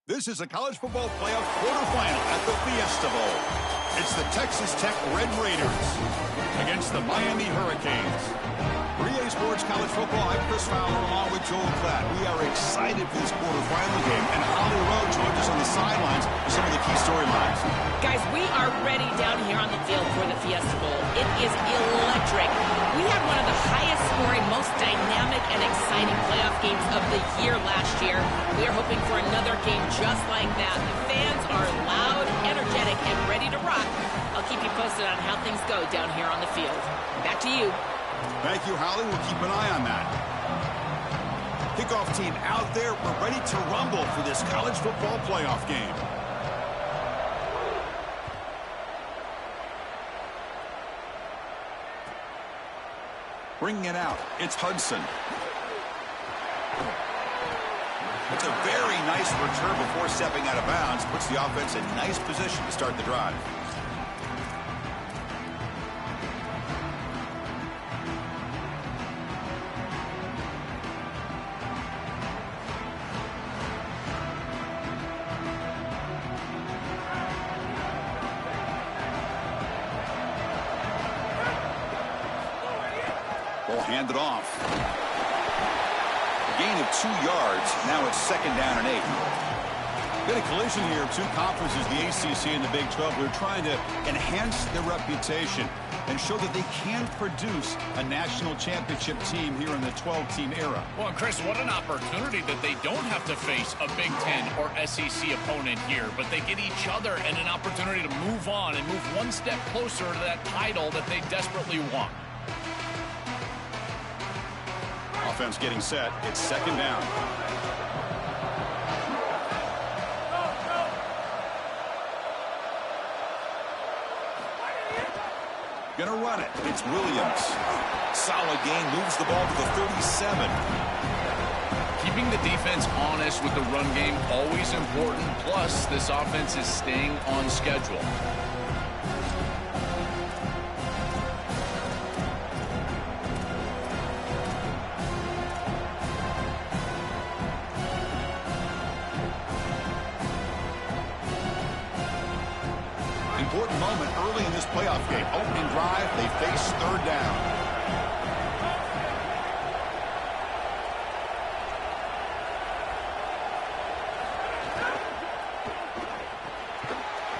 This is a college football playoff quarterfinal at the Fiesta Bowl. It's the Texas Tech Red Raiders against the Miami Hurricanes. For EA Sports College Football, I'm Chris Fowler along with Joel Klatt. We are excited for this quarterfinal game, and Holly Rowe joins us on the sidelines for some of the key storylines. Guys, we are ready down here on the field for the Fiesta Bowl. It is electric. We had one of the highest scoring, most dynamic and exciting playoff games of the year last year. We are hoping for another game just like that. The fans are loud, energetic, and ready to rock. I'll keep you posted on how things go down here on the field. Back to you. Thank you, Holly. We'll keep an eye on that. Kickoff team out there. We're ready to rumble for this college football playoff game. Bringing it out, it's Hudson. It's a very nice return before stepping out of bounds. Puts the offense in nice position to start the drive. Ball handed off. A gain of 2 yards. Now it's 2nd down and 8. Got a collision here of two conferences, the ACC and the Big 12. We're trying to enhance their reputation and show that they can produce a national championship team here in the 12-team era. Well, Chris, what an opportunity that they don't have to face a Big 10 or SEC opponent here, but they get each other and an opportunity to move on and move one step closer to that title that they desperately want. Offense getting set. It's 2nd down. Gonna run it. It's Williams. Solid gain. Moves the ball to the 37. Keeping the defense honest with the run game, always important. Plus, this offense is staying on schedule. Important moment early in this playoff game. Opening drive, they face 3rd down.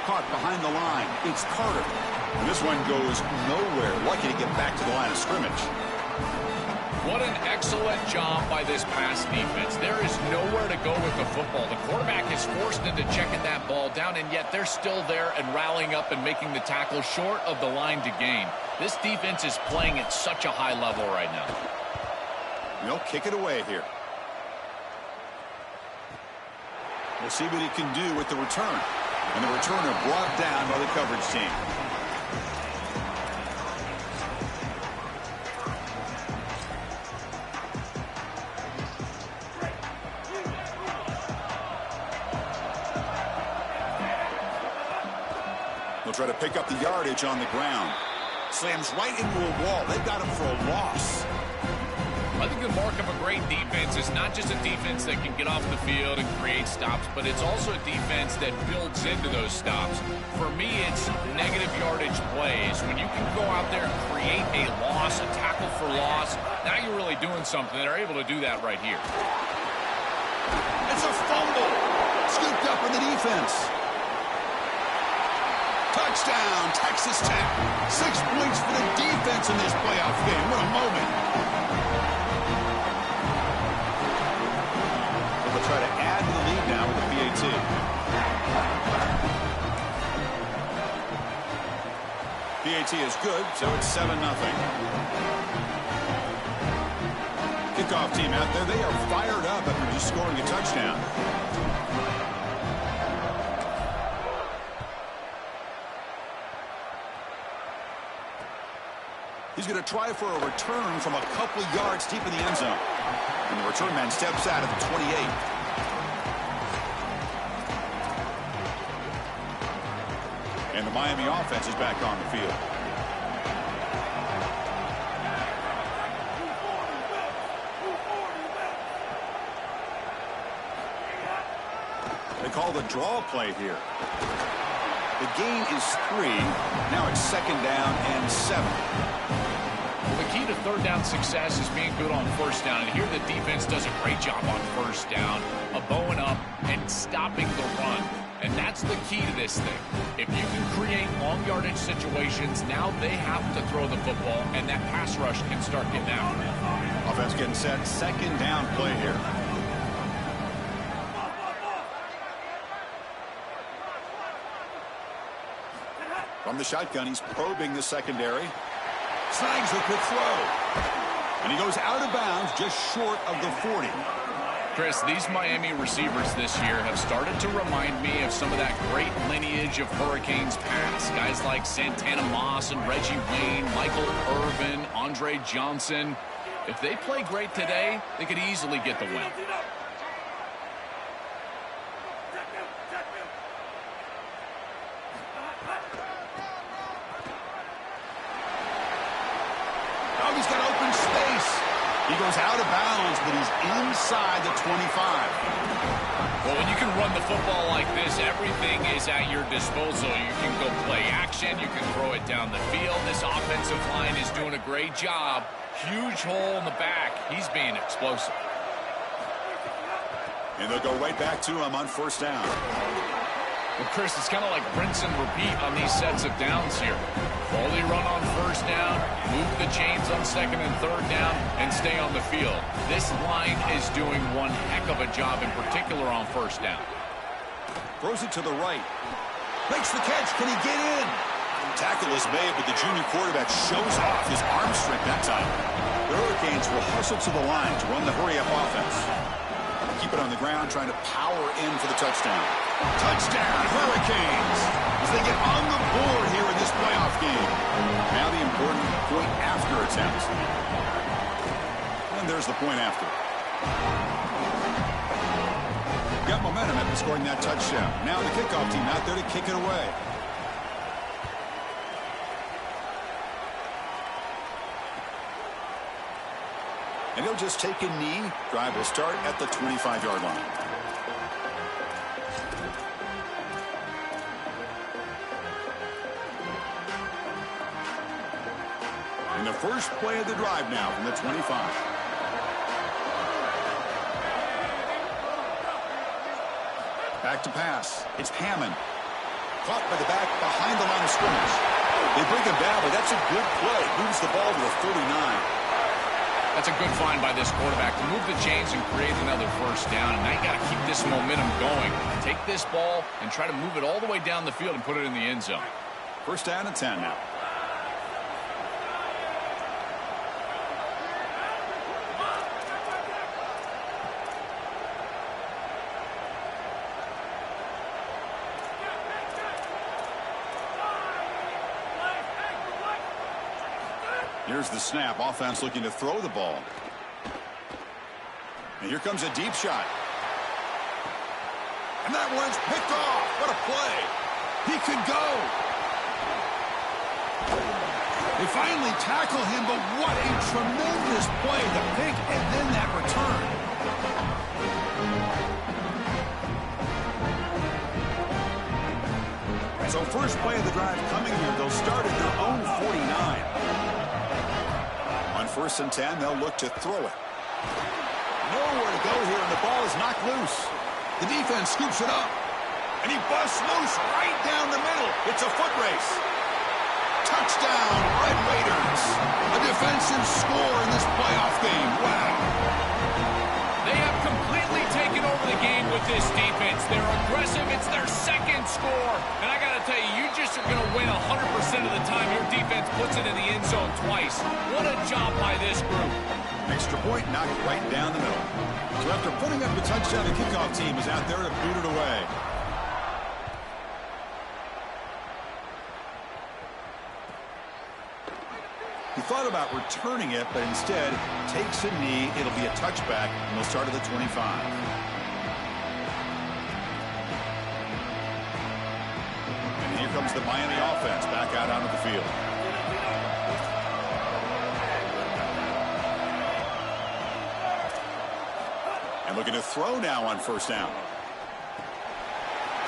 Caught behind the line. It's Carter. And this one goes nowhere. Lucky to get back to the line of scrimmage. What an excellent job by this pass defense. There is nowhere to go with the football. The quarterback is forced into checking that ball down, and yet they're still there and rallying up and making the tackle short of the line to gain. This defense is playing at such a high level right now. They'll kick it away here. We'll see what he can do with the return. And the returner brought down by the coverage team. They'll try to pick up the yardage on the ground. Slams right into a wall. They've got him for a loss. I think the mark of a great defense is not just a defense that can get off the field and create stops, but it's also a defense that builds into those stops. For me, it's negative yardage plays. When you can go out there and create a loss, a tackle for loss, now you're really doing something. They're able to do that right here. It's a fumble. Scooped up in the defense. Touchdown, Texas Tech. 6 points for the defense in this playoff game. What a moment. They'll try to add to the lead now with the PAT. PAT is good, so it's 7-0. Kickoff team out there. They are fired up after just scoring a touchdown. He's going to try for a return from a couple of yards deep in the end zone. And the return man steps out at the 28. And the Miami offense is back on the field. They call the draw play here. The gain is 3. Now it's 2nd down and 7. The key to third down success is being good on first down. And here the defense does a great job on first down of bowing up and stopping the run. And that's the key to this thing. If you can create long yardage situations, now they have to throw the football, and that pass rush can start getting out. Offense getting set. 2nd down play here. From the shotgun, he's probing the secondary. Snags a quick throw. And he goes out of bounds just short of the 40. Chris, these Miami receivers this year have started to remind me of some of that great lineage of Hurricanes past. Guys like Santana Moss and Reggie Wayne, Michael Irvin, Andre Johnson. If they play great today, they could easily get the win. Oh, he's got open space. He goes out of bounds, but he's inside the 25. Well, when you can run the football like this, everything is at your disposal. You can go play action. You can throw it down the field. This offensive line is doing a great job. Huge hole in the back. He's being explosive. And they'll go right back to him on 1st down. Well, Chris, it's kind of like rinse and repeat on these sets of downs here. Only run on 1st down, move the chains on 2nd and 3rd down, and stay on the field. This line is doing one heck of a job, in particular on 1st down. Throws it to the right. Makes the catch. Can he get in? Tackle is made, but the junior quarterback shows off his arm strength that time. The Hurricanes will hustle to the line to run the hurry-up offense. Keep it on the ground, trying to power in for the touchdown. Touchdown, Hurricanes! As they get on the board here in this playoff game. Now the important point after attempt. And there's the point after. Got momentum after scoring that touchdown. Now the kickoff team out there to kick it away. And he'll just take a knee. Drive will start at the 25-yard line. In the first play of the drive now from the 25. Back to pass. It's Hammond. Caught by the back behind the line of scrimmage. They bring him down, but that's a good play. Moves the ball to the 39. That's a good find by this quarterback to move the chains and create another 1st down. And now you got to keep this momentum going. Take this ball and try to move it all the way down the field and put it in the end zone. 1st down and 10 now. Here's the snap. Offense looking to throw the ball. And here comes a deep shot. And that one's picked off. What a play. He could go. They finally tackle him, but what a tremendous play. The pick and then that return. So first play of the drive coming here. They'll start at their own 49. On 1st and 10, they'll look to throw it. Nowhere to go here, and the ball is knocked loose. The defense scoops it up, and he busts loose right down the middle. It's a foot race. Touchdown, Red Raiders. A defensive score in this playoff game. Wow. They have completely taken over the game with this defense. They're aggressive. It's their 2nd score. And I got to tell you, you just are going to win 100% of the time your defense puts it in the end zone twice. What a job by this group. Extra point knocked right down the middle. So after putting up the touchdown, the kickoff team is out there to boot it away. He thought about returning it, but instead takes a knee. It'll be a touchback, and they'll start at the 25. And here comes the Miami offense back out onto the field. And looking to throw now on 1st down.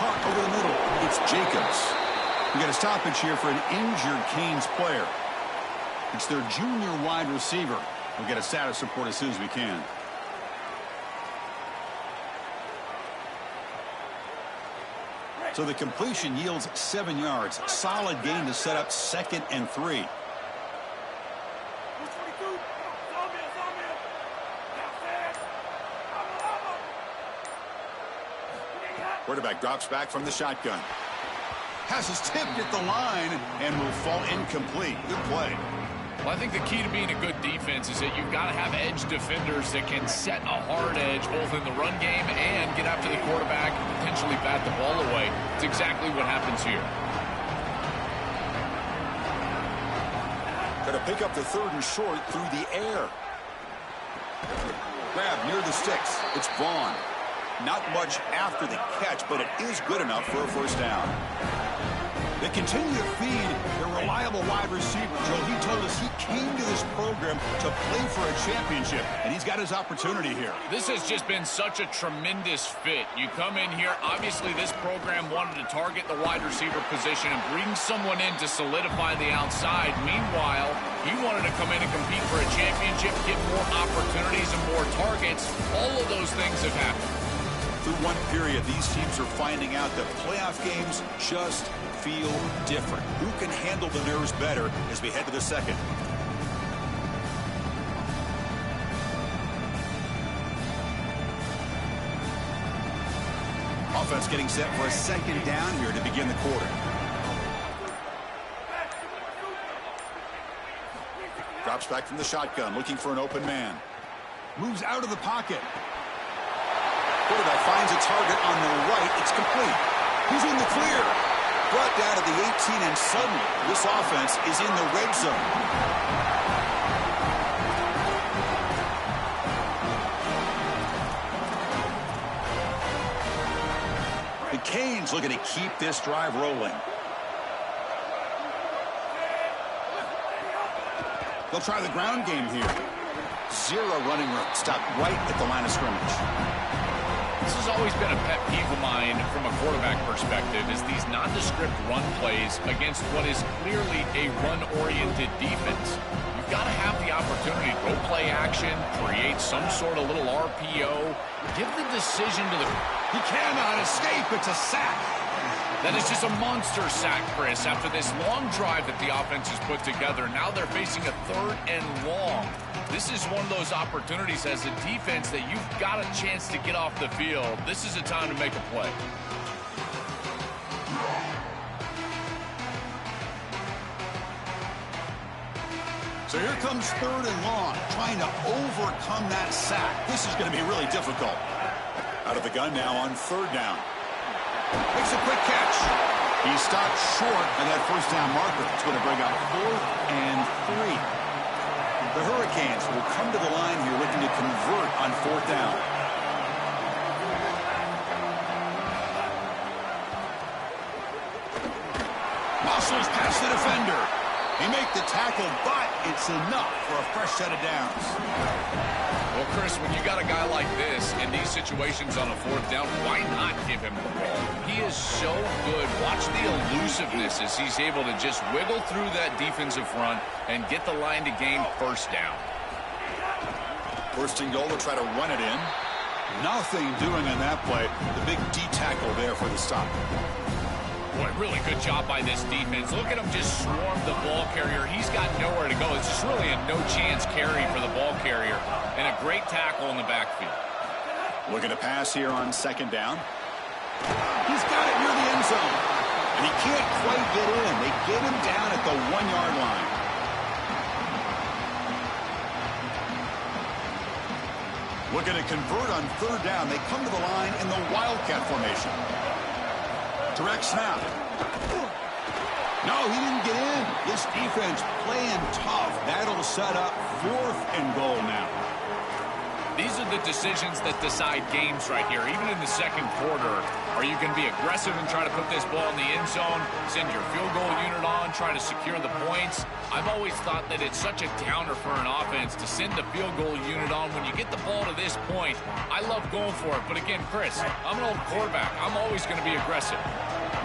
Caught over the middle. It's Jacobs. We got a stoppage here for an injured Canes player. It's their junior wide receiver. We'll get a status report as soon as we can. So the completion yields 7 yards. Solid gain to set up 2nd and 3. Quarterback drops back from the shotgun. Pass is tipped at the line and will fall incomplete. Good play. Well, I think the key to being a good defense is that you've got to have edge defenders that can set a hard edge both in the run game and get after the quarterback and potentially bat the ball away. It's exactly what happens here. Got to pick up the 3rd and short through the air. Grab near the sticks. It's Vaughn. Not much after the catch, but it is good enough for a 1st down. They continue to feed their reliable wide receiver. Joe, he told us he came to this program to play for a championship, and he's got his opportunity here. This has just been such a tremendous fit. You come in here, obviously this program wanted to target the wide receiver position and bring someone in to solidify the outside. Meanwhile, he wanted to come in and compete for a championship, get more opportunities and more targets. All of those things have happened. Through one period, these teams are finding out that playoff games just feel different. Who can handle the nerves better as we head to the 2nd? Offense getting set for a 2nd down here to begin the quarter. Drops back from the shotgun, looking for an open man. Moves out of the pocket. Quarterback finds a target on the right. It's complete. He's in the clear. Brought down to the 18, and suddenly this offense is in the red zone. The Canes looking to keep this drive rolling. They'll try the ground game here. 0 running room. Stopped right at the line of scrimmage. This has always been a pet peeve of mine from a quarterback perspective, is these nondescript run plays against what is clearly a run-oriented defense. You've got to have the opportunity to go play action, create some sort of little RPO, give the decision to the... He cannot escape. It's a sack. That is just a monster sack, Chris, after this long drive that the offense has put together. Now they're facing a 3rd and long. This is one of those opportunities as a defense that you've got a chance to get off the field. This is a time to make a play. So here comes 3rd and long, trying to overcome that sack. This is going to be really difficult. Out of the gun now on 3rd down. Makes a quick catch. He stopped short of that 1st down marker. It's going to bring up 4th and 3. The Hurricanes will come to the line here looking to convert on 4th down. Muscles past the defender. He make the tackle, but it's enough for a fresh set of downs. Well, Chris, when you got a guy like this in these situations on a 4th down, why not give him the ball? He is so good. Watch the elusiveness as he's able to just wiggle through that defensive front and get the line to gain 1st down. 1st and goal to try to run it in. Nothing doing on that play. The big D tackle there for the stop. Boy, really good job by this defense. Look at him just swarm the ball carrier. He's got nowhere to go. It's just really a no-chance carry for the ball carrier. And a great tackle in the backfield. Looking to pass here on 2nd down. He's got it near the end zone. And he can't quite get in. They get him down at the 1-yard line. Looking to convert on 3rd down. They come to the line in the Wildcat formation. Direct snap. No, he didn't get in. This defense playing tough. That'll set up 4th and goal now. These are the decisions that decide games right here. Even in the second quarter, are you going to be aggressive and try to put this ball in the end zone, send your field goal unit on, try to secure the points? I've always thought that it's such a downer for an offense to send the field goal unit on. When you get the ball to this point, I love going for it. But again, Chris, I'm an old quarterback. I'm always going to be aggressive.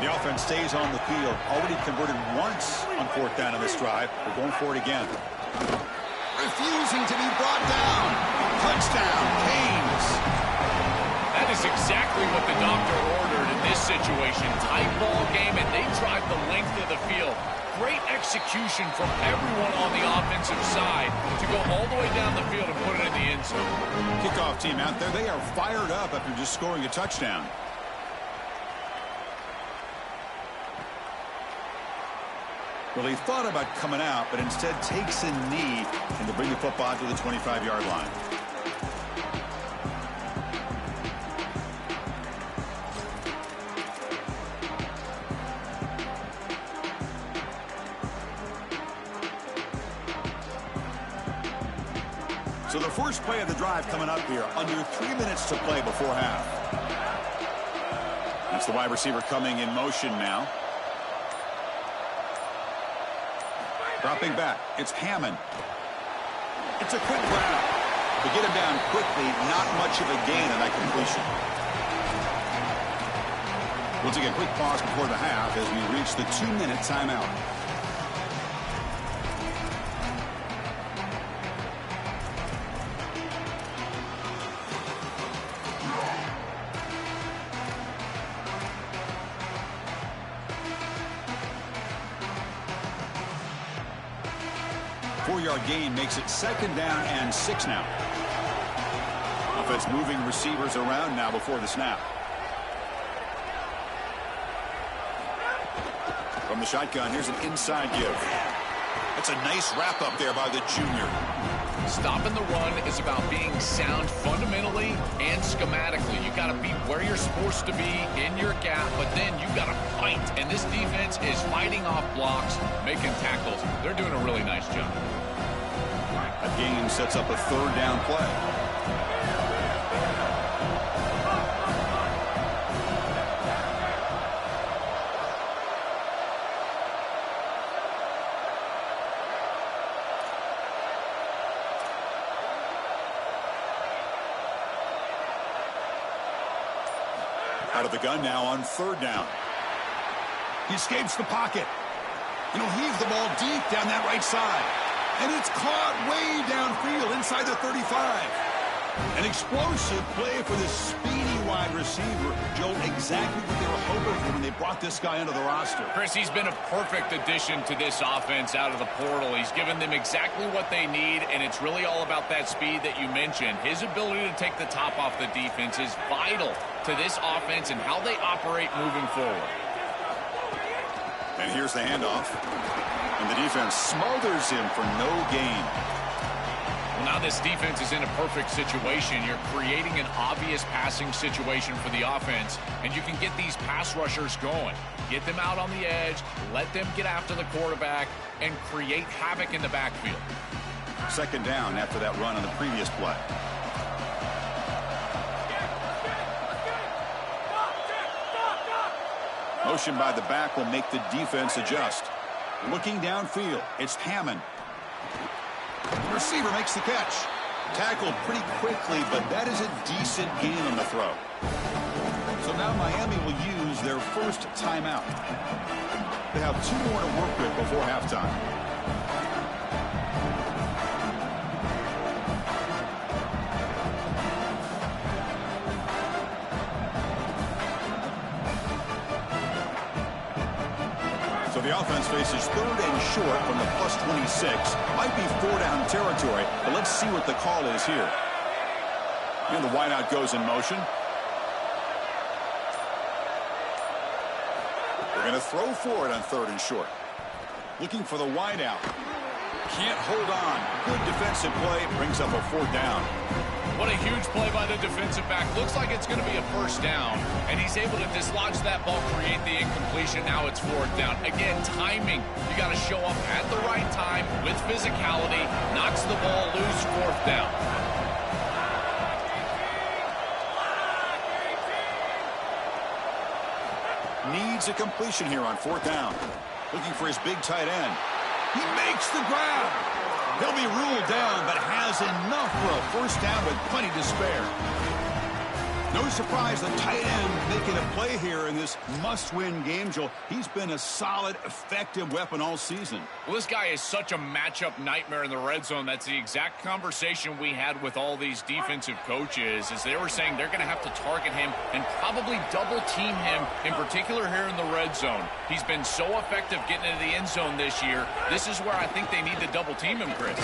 The offense stays on the field. Already converted once on fourth down in this drive. We're going for it again. Refusing to be brought down. Touchdown, Canes. That is exactly what the doctor ordered in this situation. Tight ball game, and they drive the length of the field. Great execution from everyone on the offensive side to go all the way down the field and put it in the end zone. Kickoff team out there. They are fired up after just scoring a touchdown. Well, he thought about coming out, but instead takes a knee and to bring the football to the 25-yard line. So the first play of the drive coming up here, under 3 minutes to play before half. That's the wide receiver coming in motion now. Dropping back, it's Hammond. It's a quick grab. To get him down quickly, not much of a gain on that completion. We'll take a quick pause before the half as we reach the 2-minute timeout. Four-yard gain makes it second down and 6 now. Offense moving receivers around now before the snap. From the shotgun, here's an inside give. That's a nice wrap up there by the junior. Stopping the run is about being sound fundamentally and schematically. You got to be where you're supposed to be in your gap, but then you got to fight. And this defense is fighting off blocks, making tackles. They're doing a really nice job. That gain sets up a third down play. Out of the gun now on third down. He escapes the pocket. And he'll heave the ball deep down that right side. And it's caught way downfield inside the 35. An explosive play for this speedy wide receiver. Joe, exactly what they were hoping for when they brought this guy into the roster. Chris, he's been a perfect addition to this offense out of the portal. He's given them exactly what they need, and it's really all about that speed that you mentioned. His ability to take the top off the defense is vital to this offense and how they operate moving forward. And here's the handoff. And the defense smothers him for no gain. Well, now this defense is in a perfect situation. You're creating an obvious passing situation for the offense, and you can get these pass rushers going. Get them out on the edge, let them get after the quarterback, and create havoc in the backfield. Second down after that run on the previous play. Motion by the back will make the defense adjust. Looking downfield, it's Hammond. The receiver makes the catch. Tackled pretty quickly, but that is a decent gain on the throw. So now Miami will use their first timeout. They have 2 more to work with before halftime. So the offense faces third and short from the plus 26. Might be 4-down territory, but let's see what the call is here. And the wideout goes in motion. They're going to throw for it on third and short. Looking for the wideout. Can't hold on. Good defensive play. Brings up a 4th down. What a huge play by the defensive back. Looks like it's going to be a first down, and he's able to dislodge that ball, create the incompletion. Now it's 4th down. Again, timing. You got to show up at the right time with physicality. Knocks the ball loose, 4th down. needs a completion here on 4th down. Looking for his big tight end. He makes the grab. He'll be ruled down, but has enough for a 1st down with plenty to spare. No surprise, the tight end making a play here in this must-win game, Joel. He's been a solid, effective weapon all season. Well, this guy is such a matchup nightmare in the red zone. That's the exact conversation we had with all these defensive coaches, as they were saying they're going to have to target him and probably double-team him, in particular here in the red zone. He's been so effective getting into the end zone this year. This is where I think they need to double-team him, Chris.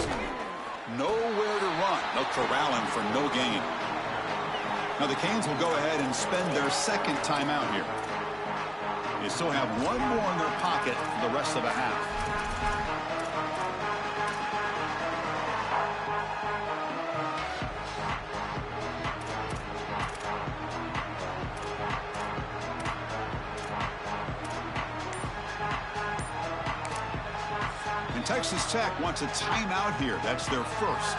Nowhere to run. They'll corral him for no gain. Now the Canes will go ahead and spend their 2nd timeout here. They still have one more in their pocket for the rest of the half. And Texas Tech wants a timeout here. That's their 1st.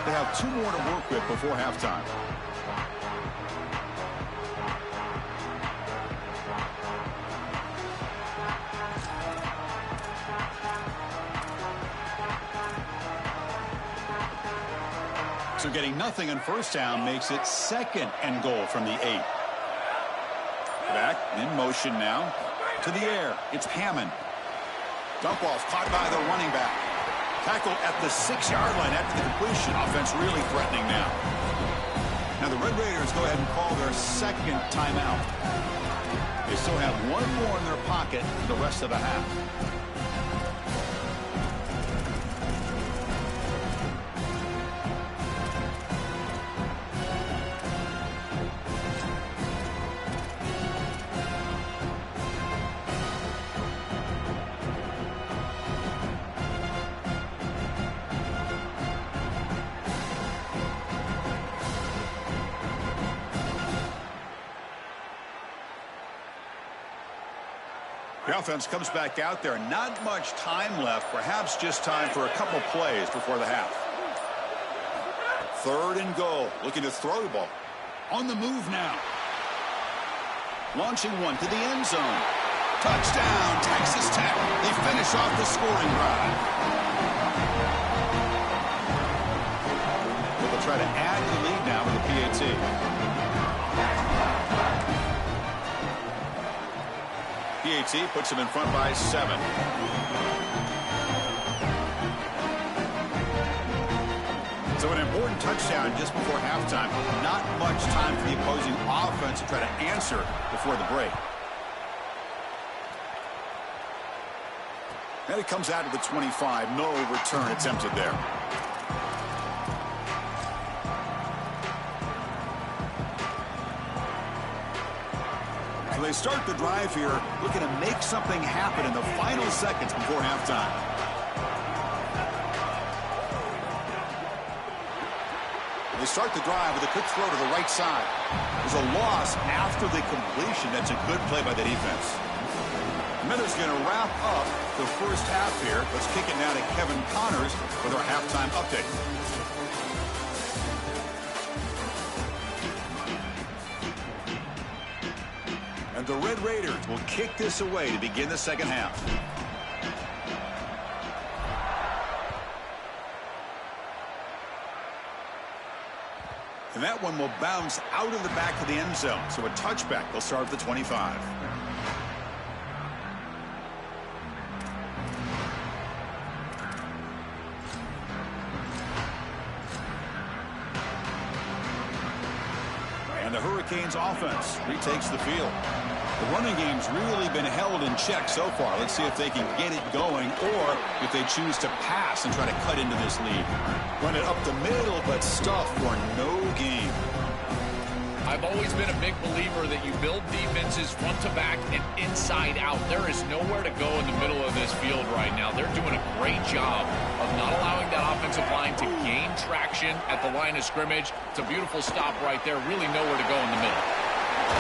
They have 2 more to work with before halftime. So getting nothing on 1st down makes it 2nd and goal from the 8. Back in motion now to the air. It's Hammond. Dump off caught by the running back. Tackle at the 6-yard line after the completion. Offense really threatening now. Now the Red Raiders go ahead and call their 2nd timeout. They still have one more in their pocket for the rest of the half. The offense comes back out there. Not much time left. Perhaps just time for a couple plays before the half. 3rd and goal. Looking to throw the ball. On the move now. Launching one to the end zone. Touchdown, Texas Tech. They finish off the scoring drive. They'll try to add to the lead now with the PAT. PAT puts him in front by 7. So an important touchdown just before halftime. Not much time for the opposing offense to try to answer before the break. And it comes out to the 25. No return attempted there. So they start the drive here, looking to make something happen in the final seconds before halftime. They start the drive with a quick throw to the right side. There's a loss after the completion. That's a good play by the defense. Miller's going to wrap up the 1st half here. Let's kick it now to Kevin Connors with our halftime update. And the Red Raiders will kick this away to begin the 2nd half. And that one will bounce out of the back of the end zone. So a touchback. They'll start at the 25. And the Hurricanes offense retakes the field. The running game's really been held in check so far. Let's see if they can get it going or if they choose to pass and try to cut into this lead. Run it up the middle, but stuff for no gain. I've always been a big believer that you build defenses front to back and inside out. There is nowhere to go in the middle of this field right now. They're doing a great job of not allowing that offensive line to gain traction at the line of scrimmage. It's a beautiful stop right there. Really nowhere to go in the middle.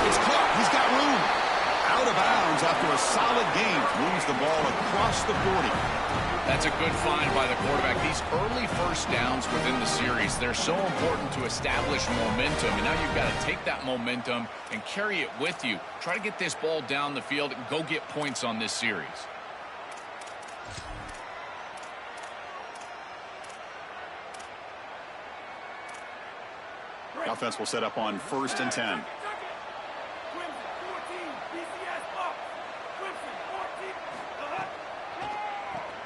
It's caught. He's got room. Out of bounds after a solid game. Moves the ball across the 40. That's a good find by the quarterback. These early first downs within the series, they're so important to establish momentum. And now you've got to take that momentum and carry it with you. Try to get this ball down the field and go get points on this series. The offense will set up on 1st and 10.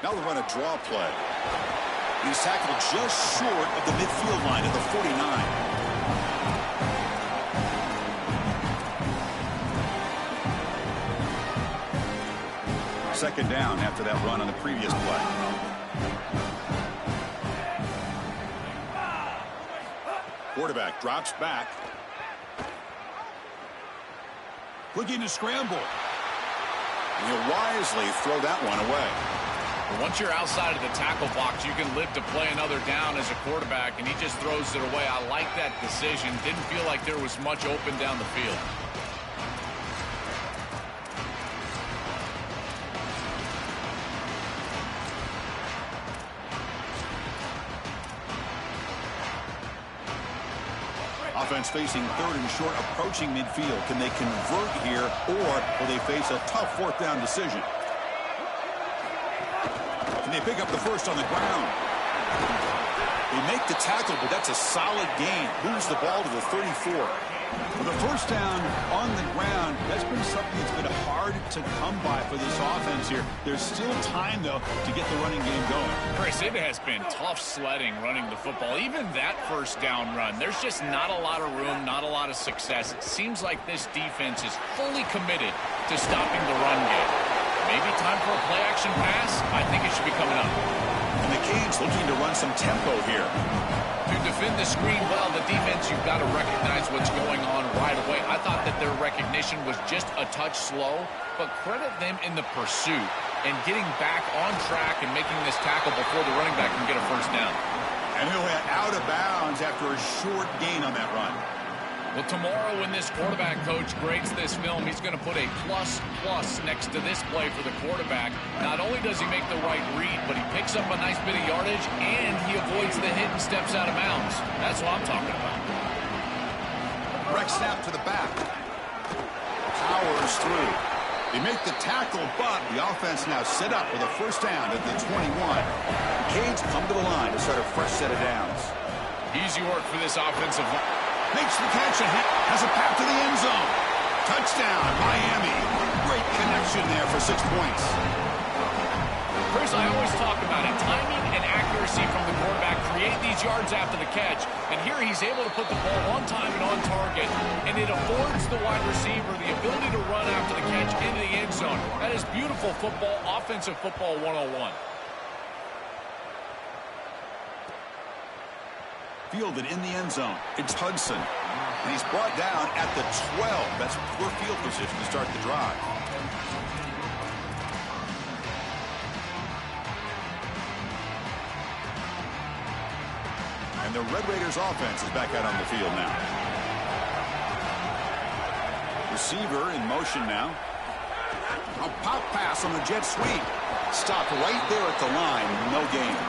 Now they'll run a draw play. He's tackled just short of the midfield line of the 49. Second down after that run on the previous play. Quarterback drops back. Looking to scramble. And he'll wisely throw that one away. Once you're outside of the tackle box, you can live to play another down as a quarterback, and he just throws it away. I like that decision. Didn't feel like there was much open down the field. Offense facing 3rd and short, approaching midfield. Can they convert here, or will they face a tough 4th down decision? Can they pick up the first on the ground? They make the tackle, but that's a solid gain. Moves the ball to the 34. For the first down on the ground, that's been something that's been hard to come by for this offense here. There's still time, though, to get the running game going. Chris, it has been tough sledding running the football. Even that first down run, there's just not a lot of room, not a lot of success. It seems like this defense is fully committed to stopping the run game. Maybe time for a play-action pass? I think it should be coming up. And the Canes looking to run some tempo here. To defend the screen well, the defense, you've got to recognize what's going on right away. I thought that their recognition was just a touch slow, but credit them in the pursuit and getting back on track and making this tackle before the running back can get a first down. And he'll head out of bounds after a short gain on that run. Well, tomorrow when this quarterback coach grades this film, he's going to put a plus next to this play for the quarterback. Not only does he make the right read, but he picks up a nice bit of yardage, and he avoids the hit and steps out of bounds. That's what I'm talking about. Breck snap to the back. Powers through. They make the tackle, but the offense now set up with a first down at the 21. The Canes come to the line to start a fresh set of downs. Easy work for this offensive line. Makes the catch and has a path to the end zone. Touchdown, Miami. Great connection there for 6 points. Chris, I always talk about it. Timing and accuracy from the quarterback create these yards after the catch. And here he's able to put the ball on time and on target. And it affords the wide receiver the ability to run after the catch into the end zone. That is beautiful football, offensive football 101. Fielded in the end zone. It's Hudson. And he's brought down at the 12. That's poor field position to start the drive. And the Red Raiders offense is back out on the field now. Receiver in motion now. A pop pass on the jet sweep. Stopped right there at the line. No gain.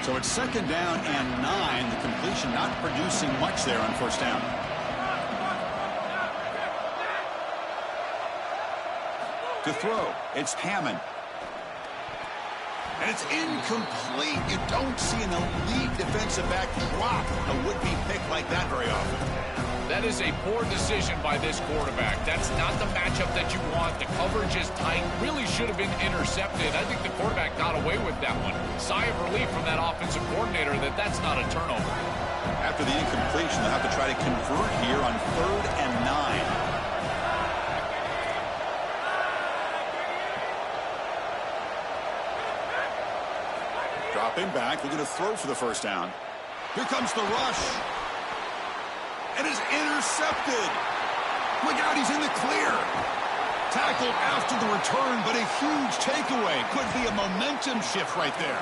So it's second down and 9. The completion not producing much there on first down. To throw, it's Hammond. And it's incomplete. You don't see an elite defensive back drop a would-be pick like that very often. That is a poor decision by this quarterback. That's not the matchup that you want. The coverage is tight. Really should have been intercepted. I think the quarterback got away with that one. Sigh of relief from that offensive coordinator that that's not a turnover. After the incompletion, they'll have to try to convert here on 3rd and 9. Dropping back, looking to throw for the first down. Here comes the rush. And is intercepted. Look out, he's in the clear. Tackled after the return, but a huge takeaway. Could be a momentum shift right there.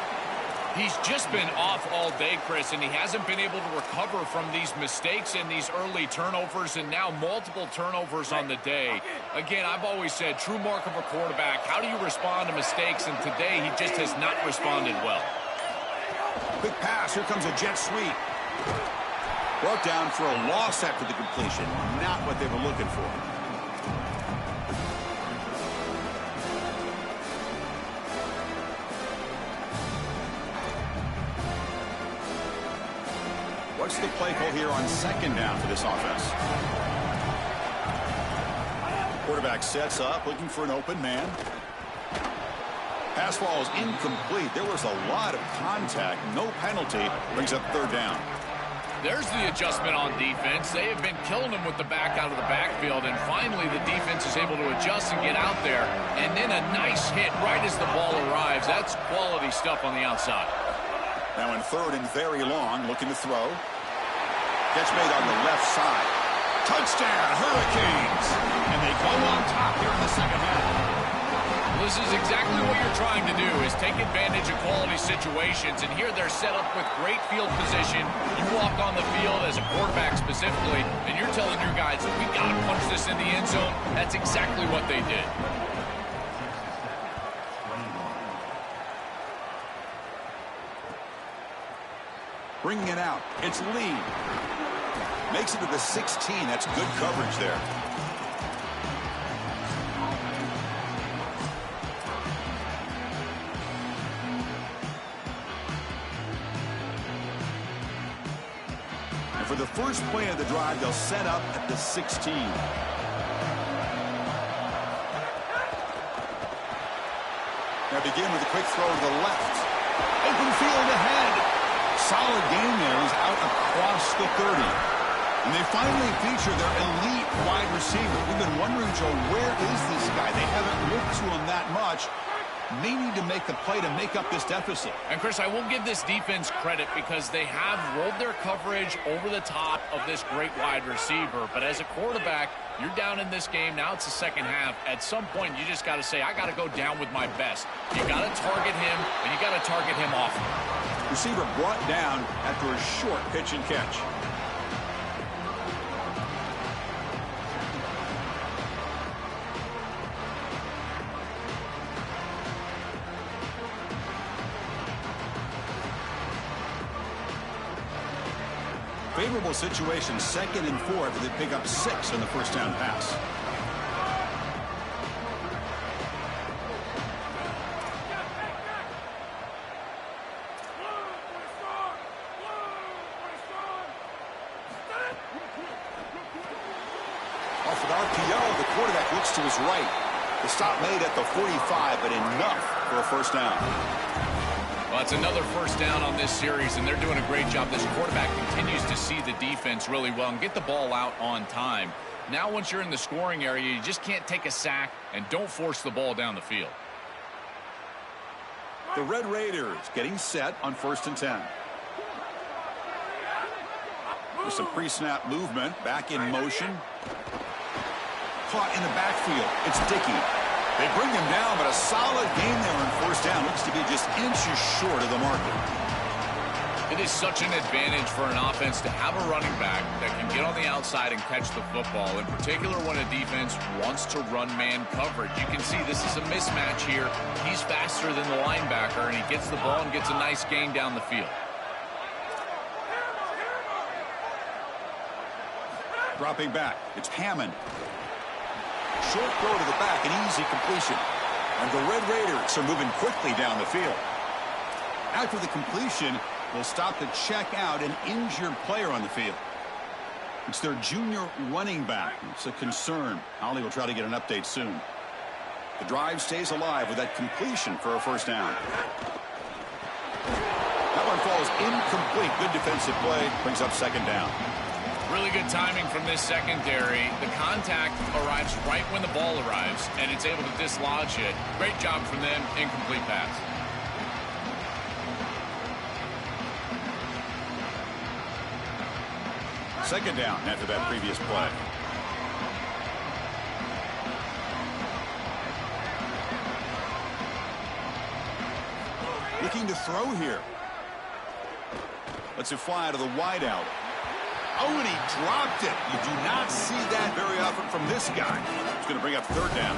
He's just been off all day, Chris, and he hasn't been able to recover from these mistakes and these early turnovers, and now multiple turnovers on the day. Again, I've always said, true mark of a quarterback, how do you respond to mistakes? And today, he just has not responded well. Quick pass. Here comes a jet sweep. Brought down for a loss after the completion. Not what they were looking for. What's the play call here on second down for this offense? Quarterback sets up, looking for an open man. Pass ball is incomplete. There was a lot of contact. No penalty. Brings up third down. There's the adjustment on defense. They have been killing them with the back out of the backfield, and finally the defense is able to adjust and get out there. And then a nice hit right as the ball arrives. That's quality stuff on the outside. Now in third and very long, looking to throw. Catch made on the left side. Touchdown, Hurricanes! And they go on top here in the second half. This is exactly what you're trying to do, is take advantage of quality situations. And here they're set up with great field position. You walk on the field as a quarterback specifically, and you're telling your guys, we got to punch this in the end zone. That's exactly what they did. Bringing it out. It's Lee. Makes it to the 16. That's good coverage there. And for the first play of the drive, they'll set up at the 16. Now begin with a quick throw to the left. Open field ahead. Solid game there. He's out across the 30. And they finally feature their elite wide receiver. We've been wondering, Joe, where is this guy? They haven't looked to him that much. May need to make the play to make up this deficit. And, Chris, I will give this defense credit because they have rolled their coverage over the top of this great wide receiver. But as a quarterback, you're down in this game. Now it's the second half. At some point, you just got to say, I got to go down with my best. You got to target him, and you got to target him often. Receiver brought down after a short pitch and catch. Favorable situation, 2nd and 4 after they pick up 6 on the first down pass. Off with RPO, the quarterback looks to his right. The stop made at the 45, but enough for a first down. Well, it's another first down on this series, and they're doing a great job. This quarterback continues to see the defense really well and get the ball out on time. Now, once you're in the scoring area, you just can't take a sack and don't force the ball down the field. The Red Raiders getting set on 1st and 10. With some pre-snap movement, back in motion. Caught in the backfield. It's Dickey. They bring him down, but a solid game there on first down. Looks to be just inches short of the market. It is such an advantage for an offense to have a running back that can get on the outside and catch the football, in particular when a defense wants to run man coverage. You can see this is a mismatch here. He's faster than the linebacker, and he gets the ball and gets a nice gain down the field. Dropping back, it's Hammond. Short throw to the back, an easy completion. And the Red Raiders are moving quickly down the field. After the completion, they'll stop to check out an injured player on the field. It's their junior running back. It's a concern. Ollie will try to get an update soon. The drive stays alive with that completion for a first down. That one falls incomplete. Good defensive play. Brings up second down. Really good timing from this secondary. The contact arrives right when the ball arrives, and it's able to dislodge it. Great job from them. Incomplete pass. Second down after that previous play. Looking to throw here. Lets it fly to the wideout. Oh, and he dropped it. You do not see that very often from this guy. He's going to bring up third down.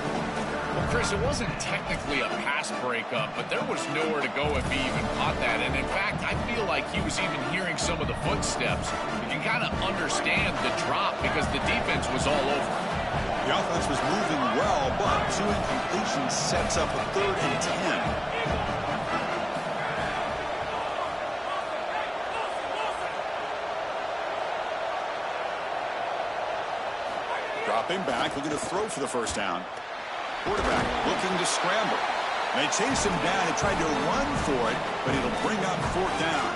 Well, Chris, it wasn't technically a pass breakup, but there was nowhere to go if he even caught that. And in fact, I feel like he was even hearing some of the footsteps. You can kind of understand the drop because the defense was all over. The offense was moving well, but 2 incompletions sets up a 3rd and 10. Dropping back, looking to throw for the first down. Quarterback looking to scramble. They chase him down and tried to run for it, but it'll bring up 4th down.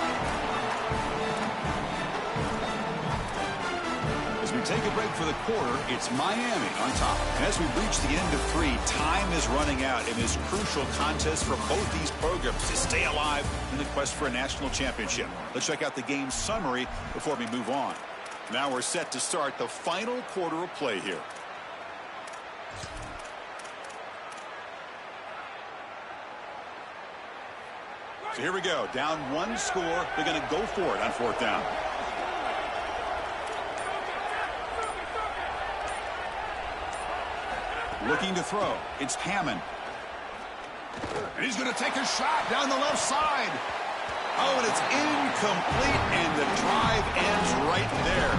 As we take a break for the quarter, it's Miami on top. And as we reach the end of 3, time is running out in this crucial contest for both these programs to stay alive in the quest for a national championship. Let's check out the game summary before we move on. Now we're set to start the final quarter of play here. So here we go. Down 1 score. They're going to go for it on 4th down. Looking to throw. It's Hammond. And he's going to take a shot down the left side. Oh, and it's incomplete, and the drive ends right there.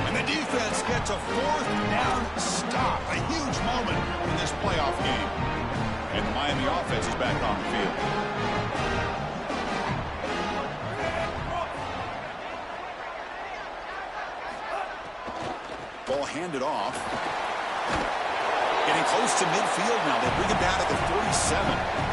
And the defense gets a 4th down stop. A huge moment in this playoff game. And the Miami offense is back on the field. Ball handed off. Getting close to midfield now. They bring him down at the 47.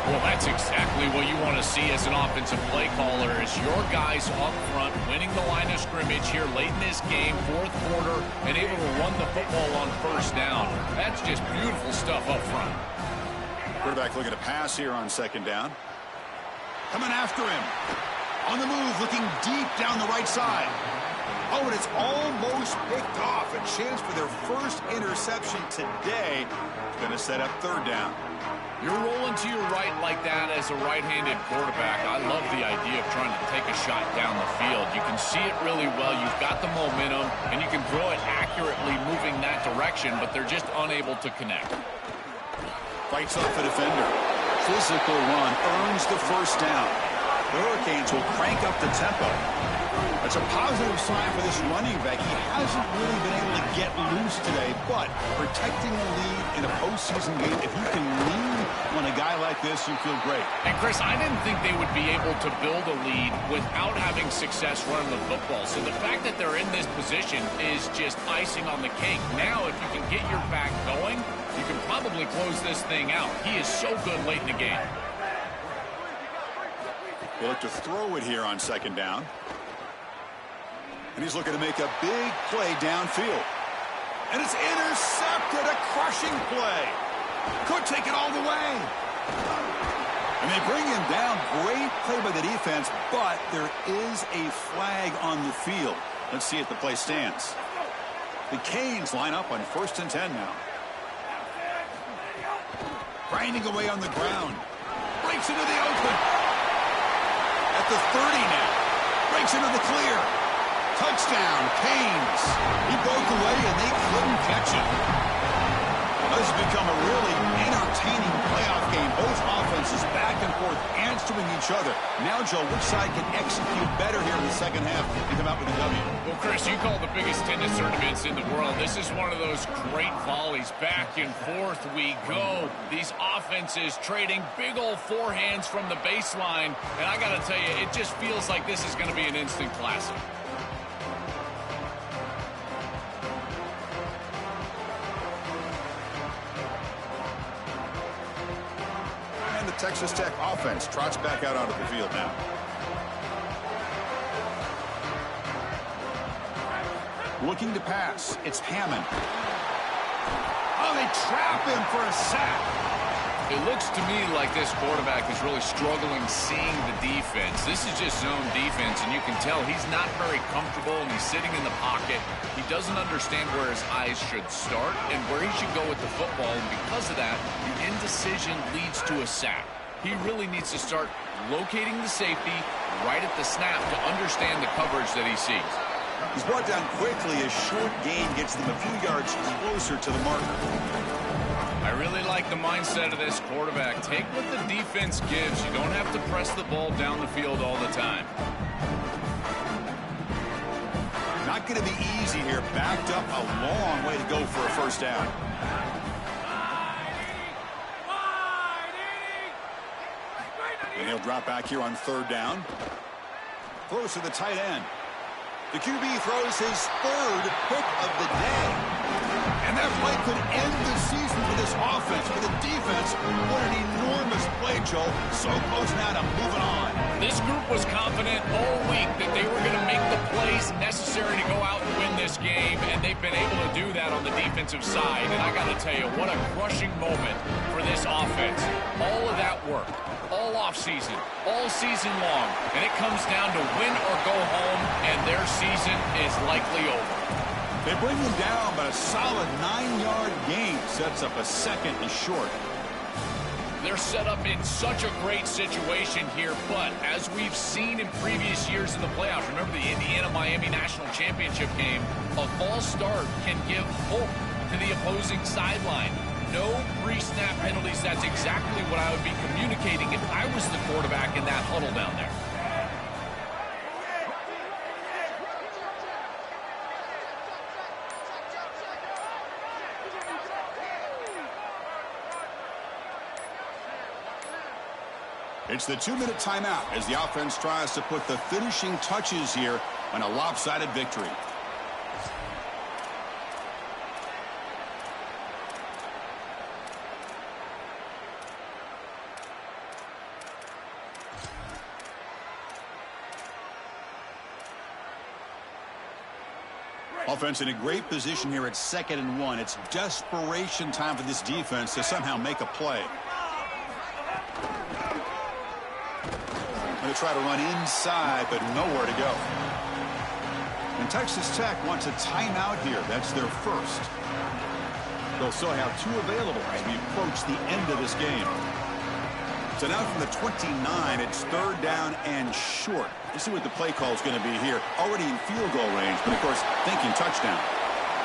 Well, that's exactly what you want to see as an offensive play caller is your guys up front winning the line of scrimmage here late in this game, 4th quarter, and able to run the football on 1st down. That's just beautiful stuff up front. Quarterback looking to pass here on 2nd down. Coming after him. On the move, looking deep down the right side. Oh, and it's almost picked off. A chance for their first interception today. It's going to set up 3rd down. You're rolling to your right like that as a right-handed quarterback. I love the idea of trying to take a shot down the field. You can see it really well. You've got the momentum, and you can throw it accurately moving that direction, but they're just unable to connect. Fights off a defender. Physical run earns the 1st down. The Hurricanes will crank up the tempo. It's a positive sign for this running back. He hasn't really been able to get loose today, but protecting a lead in a postseason game, if you can lean on a guy like this, you feel great. And, Chris, I didn't think they would be able to build a lead without having success running the football. So the fact that they're in this position is just icing on the cake. Now, if you can get your back going, you can probably close this thing out. He is so good late in the game. They look to throw it here on 2nd down. And he's looking to make a big play downfield. And it's intercepted, a crushing play. Could take it all the way. And they bring him down. Great play by the defense, but there is a flag on the field. Let's see if the play stands. The Canes line up on 1st and 10 now. Grinding away on the ground. Breaks into the open. At the 30 now. Breaks into the clear. Touchdown, Canes. He broke away, and they couldn't catch him. This has become a really entertaining playoff game. Both offenses back and forth answering each other. Now, Joe, which side can execute better here in the 2nd half and come out with a W? Well, Chris, you call the biggest tennis tournaments in the world. This is one of those great volleys. Back and forth we go. These offenses trading big old forehands from the baseline. And I got to tell you, it just feels like this is going to be an instant classic. Texas Tech offense trots back out onto the field now. Looking to pass. It's Hammond. Oh, they trap him for a sack. It looks to me like this quarterback is really struggling seeing the defense. This is just zone defense, and you can tell he's not very comfortable, and he's sitting in the pocket. He doesn't understand where his eyes should start and where he should go with the football, and because of that, the indecision leads to a sack. He really needs to start locating the safety, right at the snap to understand the coverage that he sees. He's brought down quickly. A short gain gets them a few yards closer to the marker. I really like the mindset of this quarterback. Take what the defense gives. You don't have to press the ball down the field all the time. Not going to be easy here. Backed up a long way to go for a first down. And he'll drop back here on third down. Throws to the tight end. The QB throws his third pick of the day. And that play could end the season for this offense. For the defense, what an enormous play, Joe. So close now to moving on. This group was confident all week that they were going to make the plays necessary to go out and win this game, and they've been able to do that on the defensive side. And I got to tell you, what a crushing moment for this offense. All of that work, all offseason, all season long, and it comes down to win or go home, and their season is likely over. They bring them down, but a solid 9-yard gain sets up a second and short. They're set up in such a great situation here, but as we've seen in previous years in the playoffs, remember the Indiana-Miami National Championship game, a false start can give hope to the opposing sideline. No pre-snap penalties. That's exactly what I would be communicating if I was the quarterback in that huddle down there. It's the 2-minute timeout as the offense tries to put the finishing touches here on a lopsided victory. Offense in a great position here at 2nd and 1. It's desperation time for this defense to somehow make a play. Going to try to run inside, but nowhere to go. And Texas Tech wants a timeout here. That's their first. They'll still have 2 available as we approach the end of this game. So now from the 29, it's 3rd down and short. Let's see what the play call is going to be here. Already in field goal range, but of course thinking touchdown.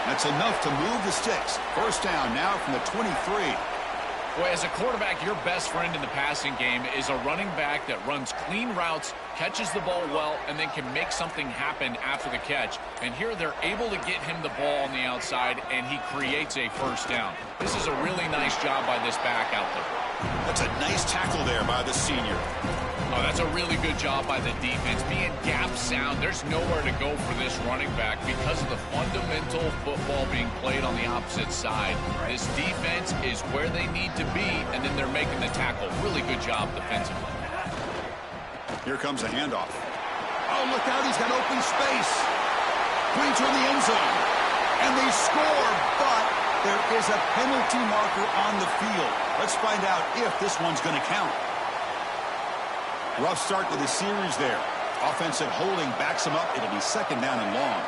That's enough to move the sticks. First down now from the 23. Boy, as a quarterback, your best friend in the passing game is a running back that runs clean routes, catches the ball well, and then can make something happen after the catch. And here they're able to get him the ball on the outside, and he creates a first down. This is a really nice job by this back out there. That's a nice tackle there by the senior. Oh, that's a really good job by the defense. Being gap sound, there's nowhere to go for this running back because of the fundamental football being played on the opposite side. This defense is where they need to be, and then they're making the tackle. Really good job defensively. Here comes a handoff. Oh, look out, he's got open space. Going toward the end zone. And they score, but there is a penalty marker on the field. Let's find out if this one's going to count. Rough start to the series there. Offensive holding backs him up. It'll be 2nd down and long.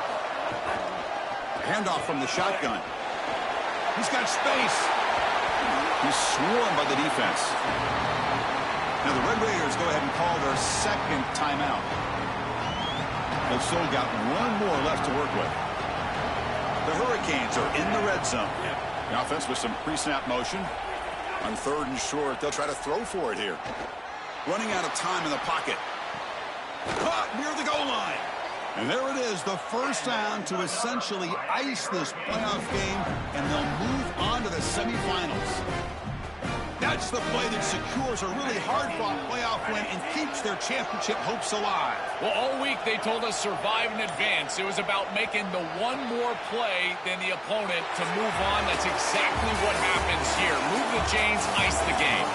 Handoff from the shotgun. He's got space. He's swarmed by the defense. Now the Red Raiders go ahead and call their 2nd timeout. They've still got 1 more left to work with. The Hurricanes are in the red zone. The offense with some pre-snap motion. On 3rd and short, they'll try to throw for it here. Running out of time in the pocket. Caught near the goal line. And there it is, the first down to essentially ice this playoff game, and they'll move on to the semifinals. That's the play that secures a really hard-fought playoff win and keeps their championship hopes alive. Well, all week they told us survive and advance. It was about making the 1 more play than the opponent to move on. That's exactly what happens here. Move the chains, ice the game.